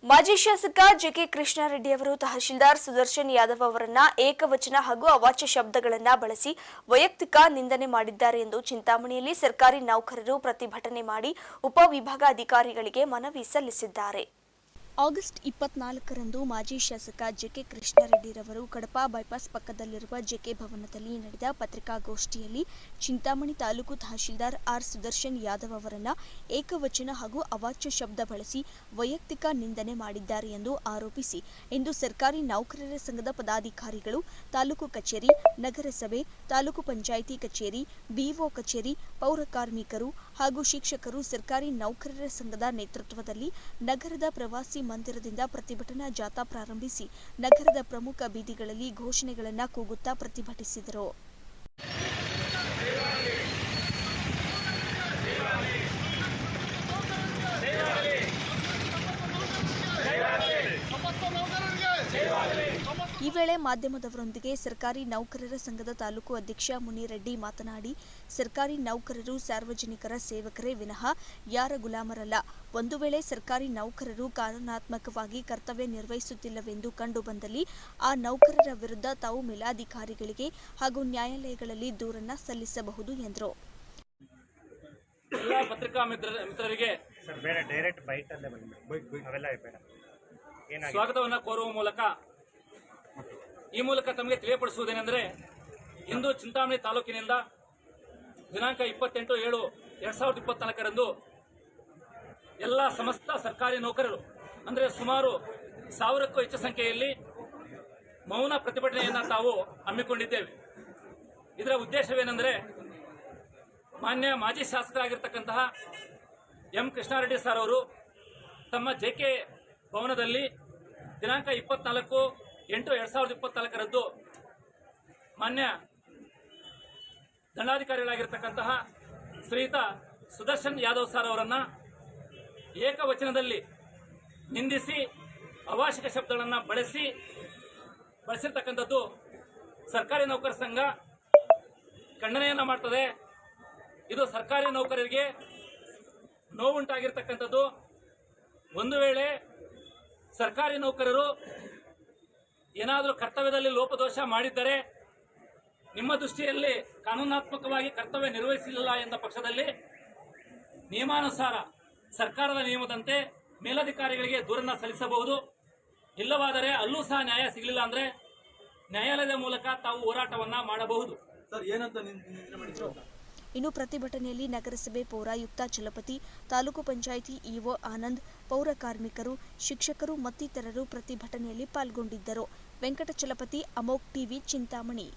ಮಾಜಿ ಶಾಸಕ ಜೆಕೆ ಕೃಷ್ಣಾರೆಡ್ಡಿ ಅವರು ತಹಶೀಲ್ದಾರ್ ಸುದರ್ಶನ್ ಯಾದವ್ ಅವರನ್ನ ಏಕವಚನ ಹಾಗೂ ಅವಾಚ್ಯ ಶಬ್ದಗಳನ್ನು ಬಳಸಿ ವೈಯಕ್ತಿಕ ನಿಂದನೆ ಮಾಡಿದ್ದಾರೆ ಎಂದು ಚಿಂತಾಮಣಿಯಲ್ಲಿ ಸರ್ಕಾರಿ ನೌಕರರು ಪ್ರತಿಭಟನೆ ಮಾಡಿ ಉಪವಿಭಾಗಾಧಿಕಾರಿಗಳಿಗೆ ಮನವಿ ಸಲ್ಲಿಸಿದ್ದಾರೆ. ಆಗಸ್ಟ್ 24ರಂದು ಮಾಜಿ ಶಾಸಕ ಜೆಕೆ ಕೃಷ್ಣಾರೆಡ್ಡಿರವರು ಕಡಪ ಬೈಪಾಸ್ ಪಕ್ಕದಲ್ಲಿರುವ ಜೆಕೆ ಭವನದಲ್ಲಿ ನಡೆದ ಪತ್ರಿಕಾಗೋಷ್ಠಿಯಲ್ಲಿ ಚಿಂತಾಮಣಿ ತಾಲೂಕು ತಹಶೀಲ್ದಾರ್ ಆರ್ ಸುದರ್ಶನ್ ಯಾದವ್ ಅವರನ್ನ ಏಕವಚನ ಹಾಗೂ ಅವಾಚ್ಯ ಶಬ್ದ ಬಳಸಿ ವೈಯಕ್ತಿಕ ನಿಂದನೆ ಮಾಡಿದ್ದಾರೆ ಎಂದು ಆರೋಪಿಸಿ ಇಂದು ಸರ್ಕಾರಿ ನೌಕರರ ಸಂಘದ ಪದಾಧಿಕಾರಿಗಳು ತಾಲೂಕು ಕಚೇರಿ, ನಗರಸಭೆ, ತಾಲೂಕು ಪಂಚಾಯಿತಿ ಕಚೇರಿ, ಬಿಒ ಕಚೇರಿ, ಪೌರ ಕಾರ್ಮಿಕರು ಹಾಗೂ ಶಿಕ್ಷಕರು ಸರ್ಕಾರಿ ನೌಕರರ ಸಂಘದ ನೇತೃತ್ವದಲ್ಲಿ ನಗರದ ಪ್ರವಾಸಿ ಮಂದಿರದಿಂದ ಪ್ರತಿಭಟನಾ ಜಾಥಾ ಪ್ರಾರಂಭಿಸಿ ನಗರದ ಪ್ರಮುಖ ಬೀದಿಗಳಲ್ಲಿ ಘೋಷಣೆಗಳನ್ನು ಕೂಗುತ್ತಾ ಪ್ರತಿಭಟಿಸಿದರು. ಈ ವೇಳೆ ಮಾಧ್ಯಮದವರೊಂದಿಗೆ ಸರ್ಕಾರಿ ನೌಕರರ ಸಂಘದ ತಾಲೂಕು ಅಧ್ಯಕ್ಷ ಮುನಿರೆಡ್ಡಿ ಮಾತನಾಡಿ, ಸರ್ಕಾರಿ ನೌಕರರು ಸಾರ್ವಜನಿಕರ ಸೇವಕರೇ ವಿನಃ ಯಾರ ಗುಲಾಮರಲ್ಲ. ಒಂದು ವೇಳೆ ಸರ್ಕಾರಿ ನೌಕರರು ಕಾನೂನಾತ್ಮಕವಾಗಿ ಕರ್ತವ್ಯ ನಿರ್ವಹಿಸುತ್ತಿಲ್ಲವೆಂದು ಕಂಡುಬಂದಲ್ಲಿ ಆ ನೌಕರರ ವಿರುದ್ಧ ತಾವು ಮೇಲಾಧಿಕಾರಿಗಳಿಗೆ ಹಾಗೂ ನ್ಯಾಯಾಲಯಗಳಲ್ಲಿ ದೂರನ್ನ ಸಲ್ಲಿಸಬಹುದು ಎಂದರು. ಎಲ್ಲ ಪತ್ರಿಕಾ ಮಿತ್ರರಿಗೆ ಸ್ವಾಗತವನ್ನು ಕೋರುವ ಮೂಲಕ ಈ ಮೂಲಕ ತಮಗೆ ತಿಳಿಯಪಡಿಸುವುದೇನೆಂದರೆ, ಇಂದು ಚಿಂತಾಮಣಿ ತಾಲೂಕಿನಿಂದ ದಿನಾಂಕ 28/7/2024ರಂದು ಎಲ್ಲ ಸಮಸ್ತ ಸರ್ಕಾರಿ ನೌಕರರು ಅಂದರೆ ಸುಮಾರು 1000ಕ್ಕೂ ಹೆಚ್ಚು ಸಂಖ್ಯೆಯಲ್ಲಿ ಮೌನ ಪ್ರತಿಭಟನೆಯನ್ನು ತಾವು ಹಮ್ಮಿಕೊಂಡಿದ್ದೇವೆ. ಇದರ ಉದ್ದೇಶವೇನೆಂದರೆ, ಮಾನ್ಯ ಮಾಜಿ ಶಾಸಕರಾಗಿರ್ತಕ್ಕಂತಹ ಎಂ ಕೃಷ್ಣಾರೆಡ್ಡಿ ಸರ್ ಅವರು ತಮ್ಮ ಜೆಕೆ ಭವನದಲ್ಲಿ ದಿನಾಂಕ 24/8/2024ರಂದು ಮಾನ್ಯ ದಂಡಾಧಿಕಾರಿಗಳಾಗಿರ್ತಕ್ಕಂತಹ ಶ್ರೀಯುತ ಸುದರ್ಶನ್ ಯಾದವ್ ಸರ್ ಅವರನ್ನು ಏಕವಚನದಲ್ಲಿ ನಿಂದಿಸಿ ಅವಾಚ್ಯ ಶಬ್ದಗಳನ್ನು ಬಳಸಿರ್ತಕ್ಕಂಥದ್ದು ಸರ್ಕಾರಿ ನೌಕರ ಸಂಘ ಖಂಡನೆಯನ್ನು ಮಾಡ್ತದೆ. ಇದು ಸರ್ಕಾರಿ ನೌಕರರಿಗೆ ನೋವುಂಟಾಗಿರ್ತಕ್ಕಂಥದ್ದು. ಒಂದು ವೇಳೆ ಸರ್ಕಾರಿ ನೌಕರರು ಏನಾದರೂ ಕರ್ತವ್ಯದಲ್ಲಿ ಲೋಪದೋಷ ಮಾಡಿದ್ದರೆ, ನಿಮ್ಮ ದೃಷ್ಟಿಯಲ್ಲಿ ಕಾನೂನಾತ್ಮಕವಾಗಿ ಕರ್ತವ್ಯ ನಿರ್ವಹಿಸಲಿಲ್ಲ ಎಂದ ಪಕ್ಷದಲ್ಲಿ ನಿಯಮಾನುಸಾರ ಸರ್ಕಾರದ ನಿಯಮದಂತೆ ಮೇಲಧಿಕಾರಿಗಳಿಗೆ ದೂರನ್ನು ಸಲ್ಲಿಸಬಹುದು. ಇಲ್ಲವಾದರೆ ಅಲ್ಲೂ ಸಹ ನ್ಯಾಯ ಸಿಗಲಿಲ್ಲ ಅಂದರೆ ನ್ಯಾಯಾಲಯದ ಮೂಲಕ ತಾವು ಹೋರಾಟವನ್ನು ಮಾಡಬಹುದು. ಇನ್ನು ಪ್ರತಿಭಟನೆಯಲ್ಲಿ ನಗರಸಭೆ ಪೌರಾಯುಕ್ತ ಚಲಪತಿ, ತಾಲೂಕು ಪಂಚಾಯಿತಿ ಇಒ ಆನಂದ್, ಪೌರ ಕಾರ್ಮಿಕರು, ಶಿಕ್ಷಕರು ಮತ್ತಿತರರು ಪ್ರತಿಭಟನೆಯಲ್ಲಿ ಪಾಲ್ಗೊಂಡಿದ್ದರು. ವೆಂಕಟಚಲಪತಿ, ಅಮೋಕ್ ಟಿವಿ, ಚಿಂತಾಮಣಿ.